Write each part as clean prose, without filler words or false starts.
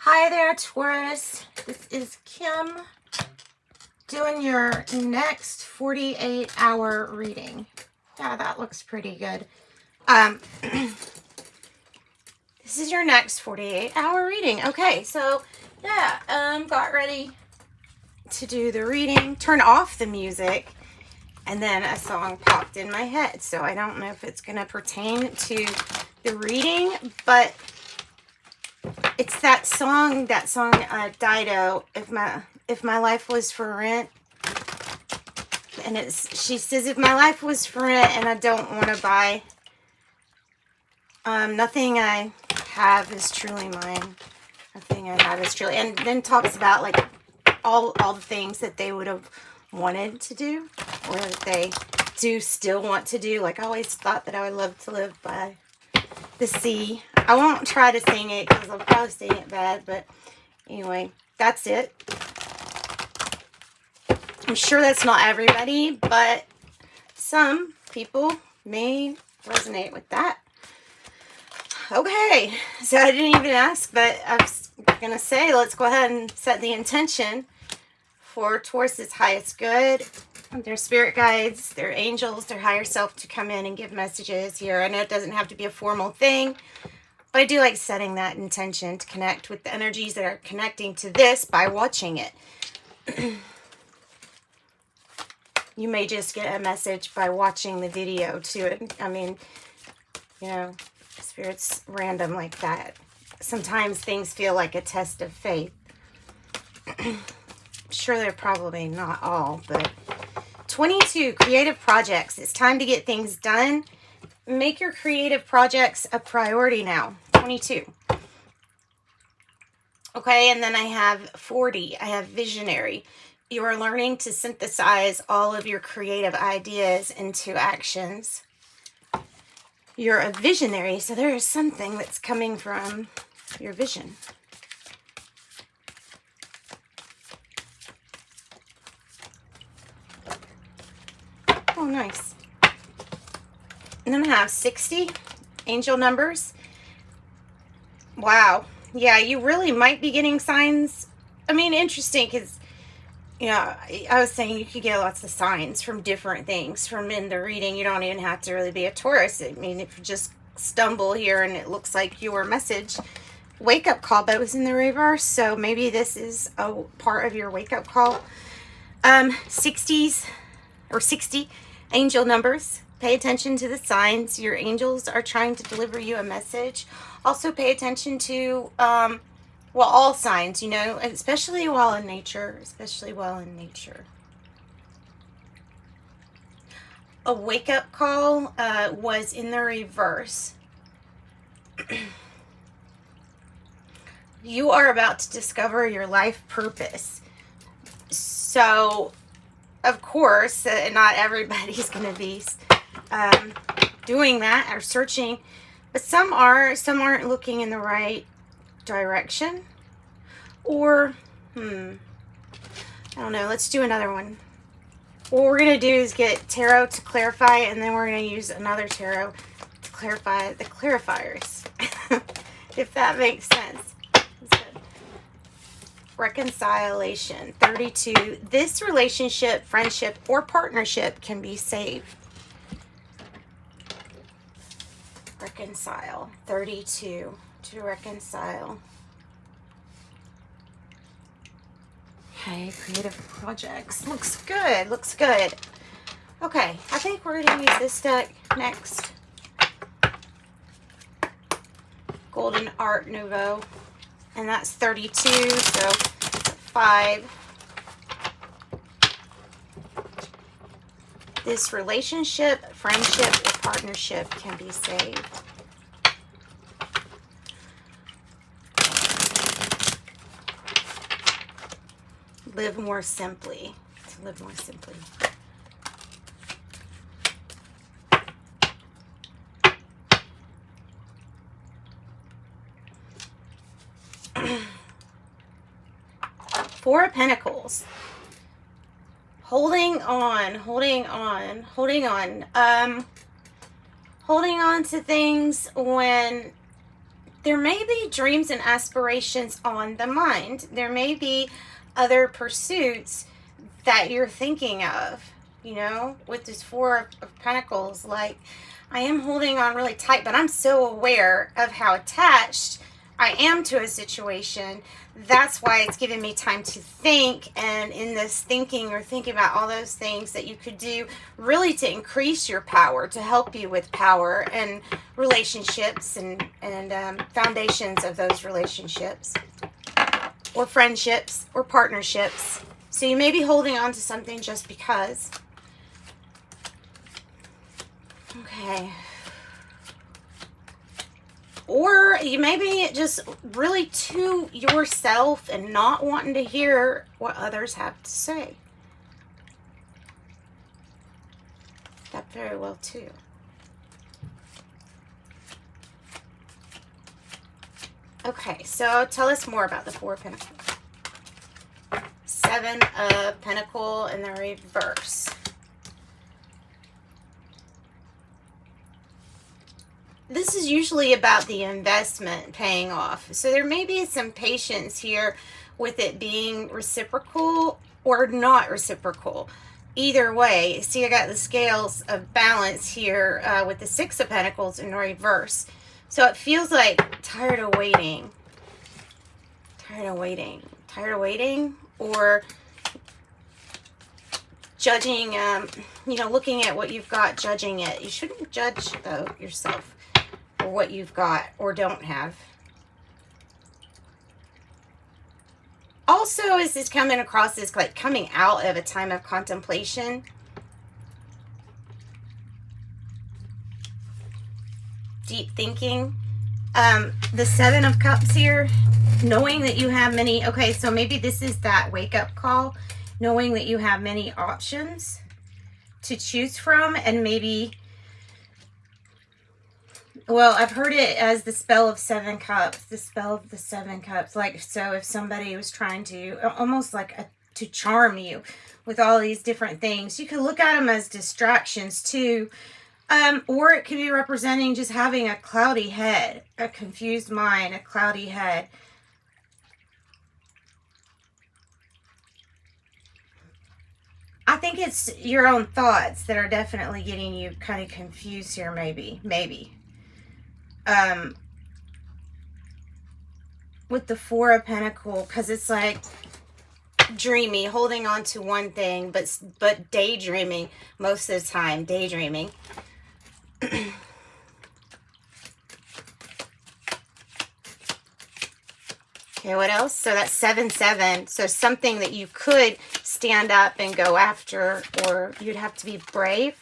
Hi there, Taurus. This is Kim doing your next 48-hour reading. Yeah, that looks pretty good. This is your next 48-hour reading. Okay, so yeah, got ready to do the reading. Turn off the music, and then a song popped in my head. So I don't know if it's going to pertain to the reading, but it's that song, Dido, if my life was for rent. And she says, if my life was for rent and I don't want to buy, nothing I have is truly mine. Nothing I have is truly, and then talks about like all the things that they would have wanted to do, or that they do still want to do. Like, I always thought that I would love to live by the sea. I won't try to sing it because I'll probably sing it bad, but anyway, that's it. I'm sure that's not everybody, but some people may resonate with that. Okay, so I didn't even ask, but I was going to say, let's go ahead and set the intention for Taurus's highest good, their spirit guides, their angels, their higher self to come in and give messages here. I know it doesn't have to be a formal thing, but I do like setting that intention to connect with the energies that are connecting to this by watching it. You may just get a message by watching the video too. I mean, you know, Spirit's random like that. Sometimes things feel like a test of faith. I'm sure they're probably not all, but 22, creative projects. It's time to get things done. Make your creative projects a priority now. 22. Okay, and then I have 40. I have visionary. You are learning to synthesize all of your creative ideas into actions. You're a visionary, so there is something that's coming from your vision. Oh, nice. And then I have 60 angel numbers. Wow. Yeah, you really might be getting signs. I mean, interesting, because, you know, I was saying you could get lots of signs from different things from in the reading. You don't even have to really be a Taurus. I mean, if you just stumble here and it looks like your message, wake-up call, but it was in the reverse, so maybe this is a part of your wake-up call. 60s or 60 angel numbers. Pay attention to the signs. Your angels are trying to deliver you a message. Also pay attention to well, all signs, you know, especially while in nature, A wake-up call was in the reverse. You are about to discover your life purpose. So, of course, not everybody's going to be doing that or searching, but some aren't looking in the right direction, or I don't know. Let's do another one. What we're going to do is get tarot to clarify, and then we're going to use another tarot to clarify the clarifiers. If that makes sense. Reconciliation, 32. This relationship, friendship, or partnership can be saved. Reconcile, 32. To reconcile. Okay, creative projects. Looks good, looks good. Okay, I think we're going to use this deck next. Golden Art Nouveau. And that's 32, so 5. This relationship, friendship, or partnership can be saved. Live more simply. To live more simply. Four of Pentacles. Holding on, holding on, holding on. Holding on to things when there may be dreams and aspirations on the mind. There may be other pursuits that you're thinking of, you know, with this Four of Pentacles. Like, I am holding on really tight, but I'm so aware of how attached I am to a situation. That's why it's giving me time to think, and in this thinking, you're thinking about all those things that you could do really to increase your power, to help you with power and relationships and foundations of those relationships, or friendships or partnerships. So you may be holding on to something just because. Okay. Or you may be just really to yourself and not wanting to hear what others have to say. That very well too. Okay, so tell us more about the Four of Pentacles. Seven of Pentacles in the reverse. This is usually about the investment paying off. So there may be some patience here with it being reciprocal or not reciprocal. Either way, see, I got the scales of balance here with the Six of Pentacles in reverse. So it feels like tired of waiting. Tired of waiting. Tired of waiting, or judging, you know, looking at what you've got, judging it. You shouldn't judge yourself or what you've got or don't have. Also, is this coming across as like coming out of a time of contemplation? Deep thinking. The Seven of Cups here, knowing that you have many, okay, so maybe this is that wake-up call, knowing that you have many options to choose from, and maybe, well, I've heard it as the spell of Seven Cups, the spell of the Seven Cups. Like, so if somebody was trying to, almost like to charm you with all these different things, you could look at them as distractions too. Or it could be representing just having a cloudy head, a confused mind, a cloudy head. I think it's your own thoughts that are definitely getting you kind of confused here, maybe. With the Four of Pentacles, because it's like dreamy, holding on to one thing, but daydreaming most of the time, daydreaming. Okay, what else? So that's 7-7. So something that you could stand up and go after, or you'd have to be brave.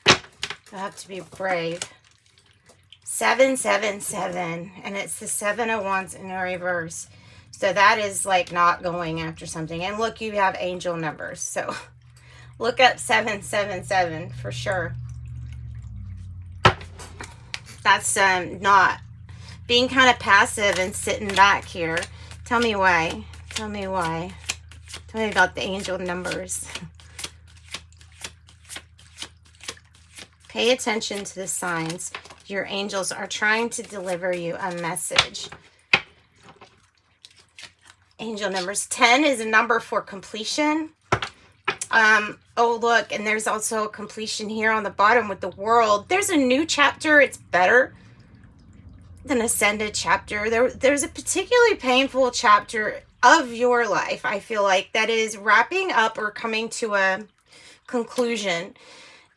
You have to be brave. 7-7-7, and it's the Seven of Wands in the reverse. So that is like not going after something. And look, you have angel numbers. So look up 7-7-7 for sure. That's not being kind of passive and sitting back here. Tell me why. Tell me why. Tell me about the angel numbers. Pay attention to the signs. Your angels are trying to deliver you a message. Angel numbers. 10 is a number for completion. Oh, look, and there's also a completion here on the bottom with the World. There's a new chapter. It's better than Ascended chapter. There's a particularly painful chapter of your life, I feel like, that is wrapping up or coming to a conclusion.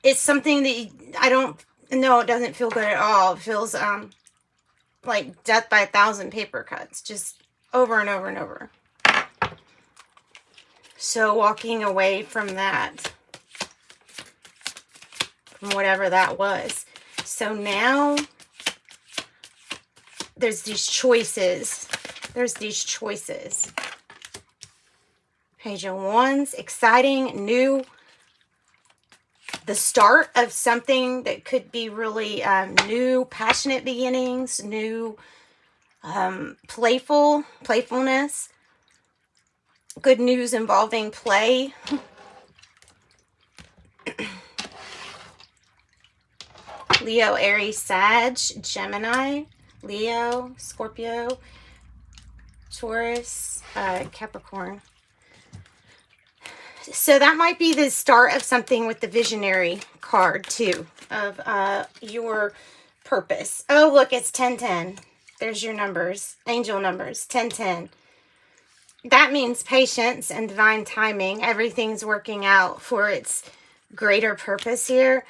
It's something that I don't know, it doesn't feel good at all. It feels like death by 1,000 paper cuts, just over and over and over. So walking away from that, from whatever that was. So now there's these choices. There's these choices. Page of Wands, exciting, new. The start of something that could be really new, passionate beginnings, new playfulness. Good news involving play. Leo, Aries, Sag, Gemini. Leo, Scorpio, Taurus, Capricorn. So that might be the start of something with the visionary card too, of your purpose. Oh, look, it's 1010. There's your numbers, angel numbers, 1010. That means patience and divine timing. Everything's working out for its greater purpose here.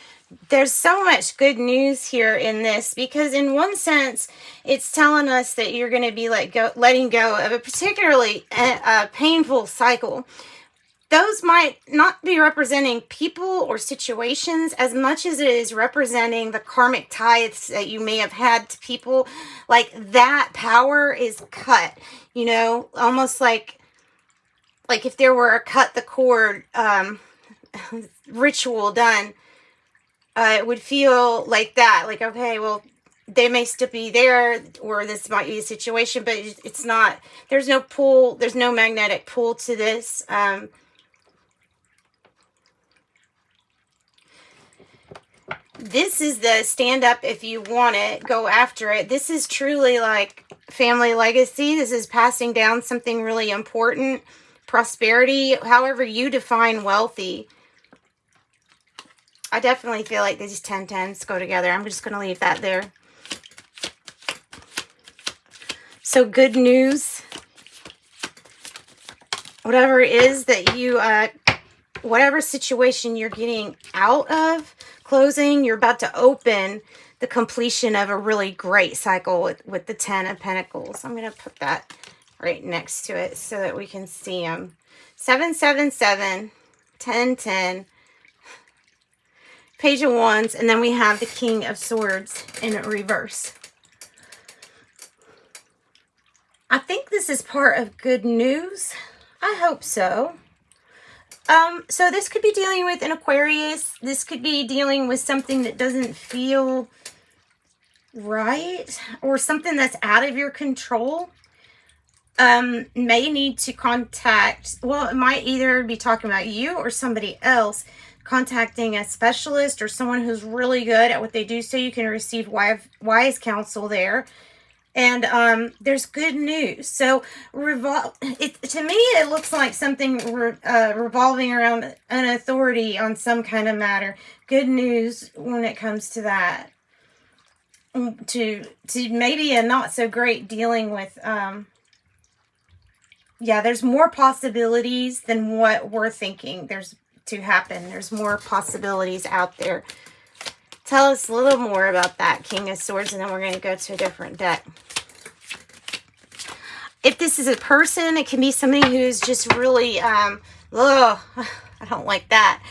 There's so much good news here in this, because in one sense, it's telling us that you're going to be letting go of a particularly painful cycle. Those might not be representing people or situations as much as it is representing the karmic ties that you may have had to people. Like that power is cut, you know, almost like if there were a cut the cord ritual done, it would feel like that. Like, okay, well, they may still be there, or this might be a situation, but it's not. There's no pull. There's no magnetic pull to this. This is the stand up if you want it, go after it. This is truly like family legacy. This is passing down something really important. Prosperity, however you define wealthy. I definitely feel like these 1010s go together. I'm just going to leave that there. So good news. Whatever it is that you, whatever situation you're getting out of, closing, you're about to open the completion of a really great cycle with the 10 of Pentacles. I'm going to put that right next to it so that we can see them. 777, 1010, Page of Wands, and then we have the King of Swords in reverse. I think this is part of good news. I hope so. So this could be dealing with an Aquarius. This could be dealing with something that doesn't feel right, or something that's out of your control. May need to contact, well, it might either be talking about you or somebody else, contacting a specialist or someone who's really good at what they do, so you can receive wise counsel there. And there's good news. So to me, it looks like something revolving around an authority on some kind of matter. Good news when it comes to that. To maybe a not so great dealing with. Yeah, there's more possibilities than what we're thinking there's to happen. There's more possibilities out there. Tell us a little more about that King of Swords, and then we're going to go to a different deck. If this is a person, it can be somebody who's just really, I don't like that.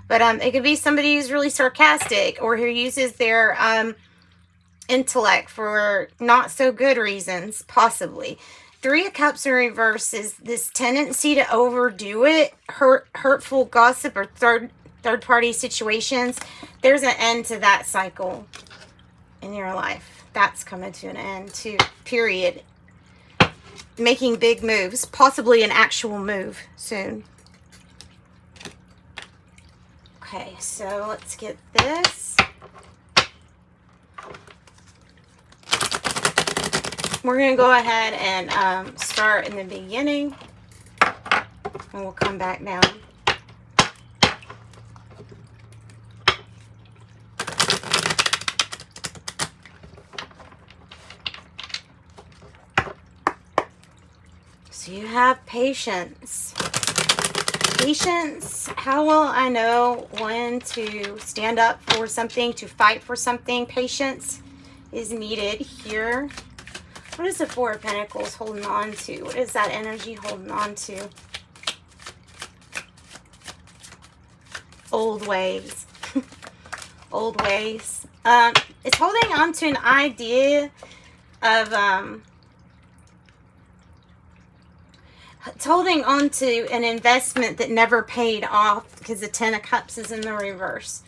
But it could be somebody who's really sarcastic, or who uses their intellect for not so good reasons, possibly. 3 of Cups in reverse is this tendency to overdo it, hurtful gossip, or third-party situations. There's an end to that cycle in your life. That's coming to an end too, period. Making big moves, possibly an actual move soon. Okay, so let's get this. We're going to go ahead and start in the beginning, and we'll come back down. So you have patience. Patience. How will I know when to stand up for something, to fight for something? Patience is needed here. What is the Four of Pentacles holding on to? What is that energy holding on to? Old ways. Old ways. It's holding on to an idea of... it's holding on to an investment that never paid off, because the 10 of Cups is in the reverse.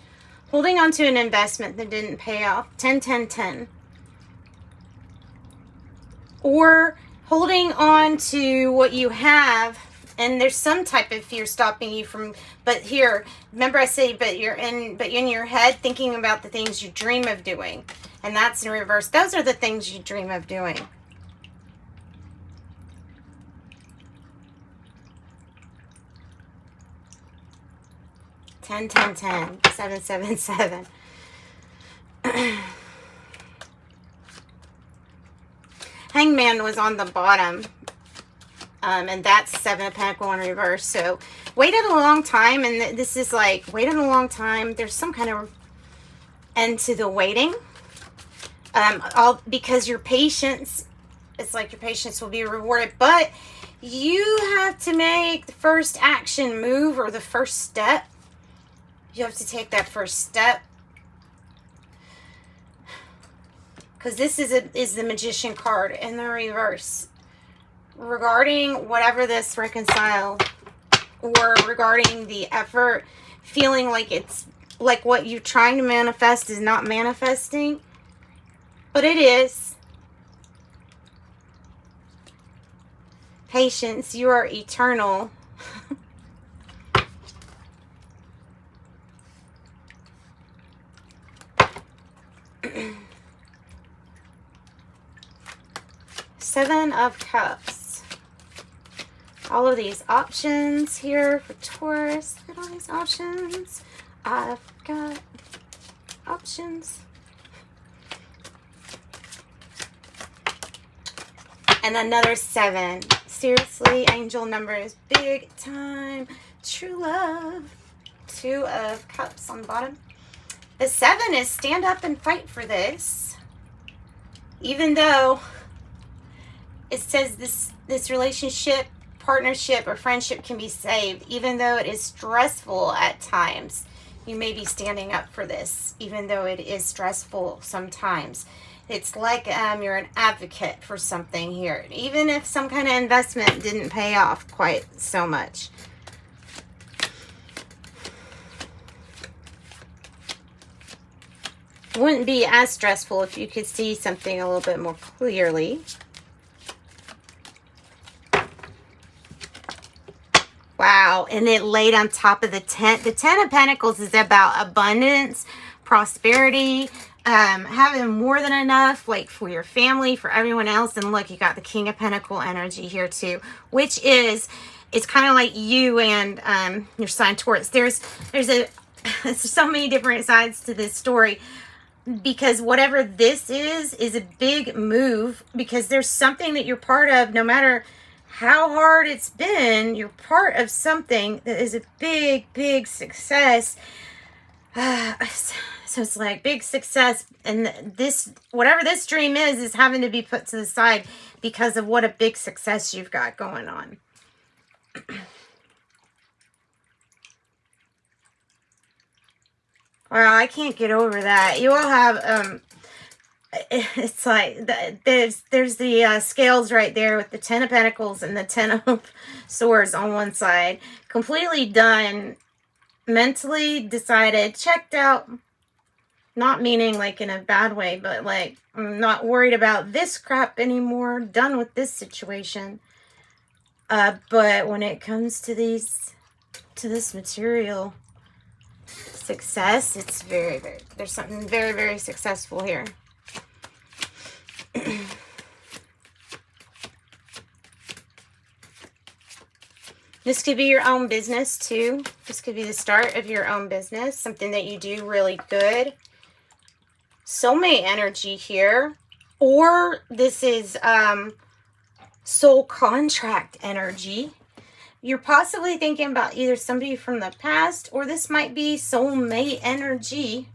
Holding on to an investment that didn't pay off. 10, 10, 10. Or holding on to what you have, and there's some type of fear stopping you from, but here, remember I say, but in your head, thinking about the things you dream of doing. And that's in reverse. Those are the things you dream of doing. Ten, 10, 10, 7, 7, 7. Hangman was on the bottom. And that's 7 of Pentacles in reverse. So waited a long time. And this is like, waited a long time. There's some kind of end to the waiting. All because your patience, it's like your patience will be rewarded. But you have to make the first action move or the first step. You have to take that first step. Because this is the Magician card in the reverse. Regarding whatever this reconcile, or regarding the effort, feeling like it's like what you're trying to manifest is not manifesting. But it is. Patience, you are eternal. Seven of Cups. All of these options here for Taurus. Look at all these options. I've got options. And another 7. Seriously, angel numbers, big time. True love. 2 of Cups on the bottom. The 7 is stand up and fight for this. Even though it says this relationship, partnership, or friendship can be saved, even though it is stressful at times. You may be standing up for this, even though it is stressful sometimes. It's like you're an advocate for something here, even if some kind of investment didn't pay off quite so much. It wouldn't be as stressful if you could see something a little bit more clearly. Wow, and it laid on top of the 10. The 10 of Pentacles is about abundance, prosperity, having more than enough, like for your family, for everyone else. And look, you got the King of Pentacle energy here too, which is, it's kind of like you and your sign Taurus. There's so many different sides to this story, because whatever this is a big move, because there's something that you're part of. No matter how hard it's been, you're part of something that is a big success. So it's like big success, and this, whatever this dream is having to be put to the side because of what a big success you've got going on. Wow, I can't get over that. You all have it's like there's the scales right there with the 10 of Pentacles and the 10 of Swords on one side. Completely done, mentally decided, checked out. Not meaning like in a bad way, but like I'm not worried about this crap anymore. Done with this situation. But when it comes to this material success, it's there's something very successful here. This could be your own business too. This could be the start of your own business, something that you do really good. Soulmate energy here, or this is soul contract energy. You're possibly thinking about either somebody from the past, or this might be soulmate energy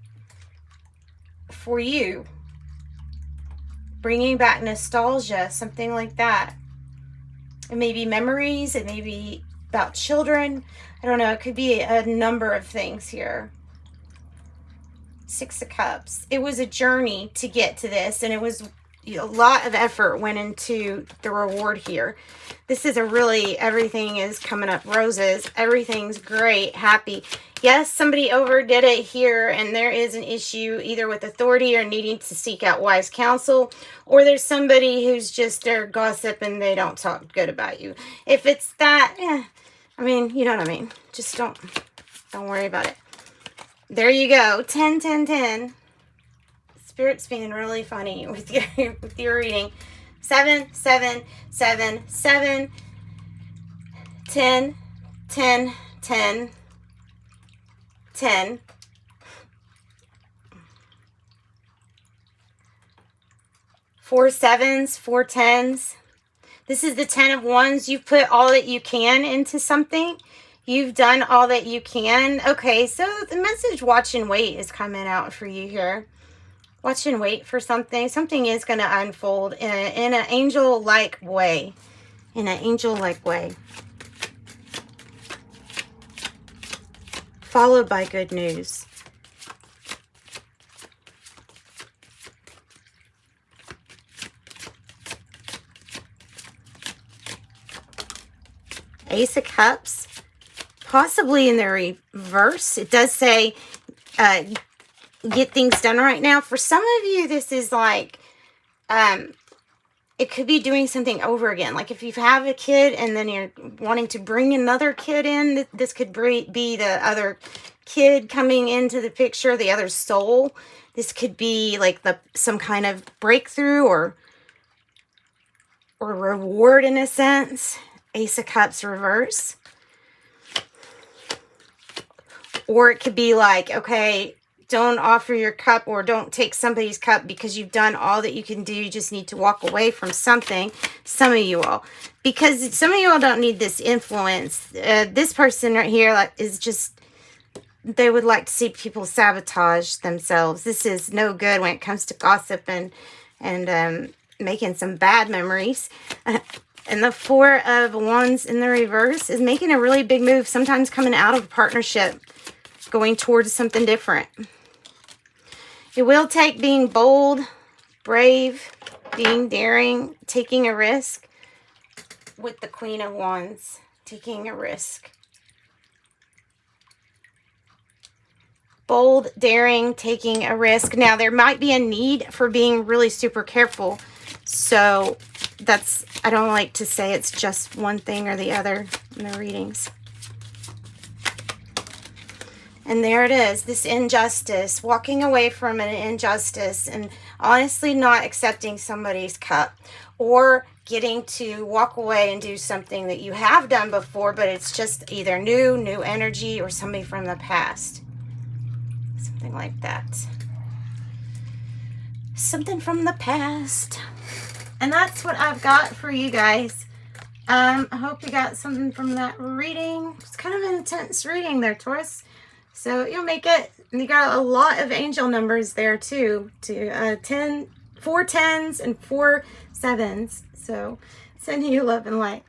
for you. Bringing back nostalgia, something like that. It may be memories, it may be about children. I don't know, it could be a number of things here. 6 of Cups. It was a journey to get to this, and it was a lot of effort went into the reward here. This is a really, everything is coming up roses. Everything's great, happy. Yes, somebody overdid it here, and there is an issue either with authority or needing to seek out wise counsel, or there's somebody who's just their gossip and they don't talk good about you. If it's that, I mean, you know what I mean. Just don't worry about it. There you go. 10, 10, 10. It's Spirit's being really funny with your reading. 7, 7, 7, 7, 10, 10, 10, 10. 4 7s, 4 10s. This is the 10 of Wands. You've put all that you can into something. You've done all that you can. Okay, so the message watch and wait is coming out for you here. Watch and wait for something. Something is going to unfold in an angel-like way. In an angel-like way. Followed by good news. Ace of Cups, possibly in the reverse. It does say get things done right now. For some of you, this is like, it could be doing something over again. Like if you have a kid and then you're wanting to bring another kid in, this could be the other kid coming into the picture, the other soul. This could be like some kind of breakthrough or reward in a sense. Ace of Cups reverse. Or it could be like, okay, don't offer your cup or don't take somebody's cup because you've done all that you can do. You just need to walk away from something. Some of you all. Because some of you all don't need this influence. This person right here is just, they would like to see people sabotage themselves. This is no good when it comes to gossip and making some bad memories. And the 4 of Wands in the reverse is making a really big move, sometimes coming out of a partnership, going towards something different. It will take being bold, brave, being daring, taking a risk with the Queen of Wands, taking a risk. Bold, daring, taking a risk. Now, there might be a need for being really super careful. So that's, I don't like to say it's just one thing or the other in the readings. And there it is, this injustice, walking away from an injustice and honestly not accepting somebody's cup or getting to walk away and do something that you have done before, but it's just either new energy or somebody from the past. Something like that. Something from the past. And that's what I've got for you guys. I hope you got something from that reading. It's kind of an intense reading there, Taurus. So you'll make it. And you got a lot of angel numbers there too. 4 10s and 4 7s. So sending you love and light.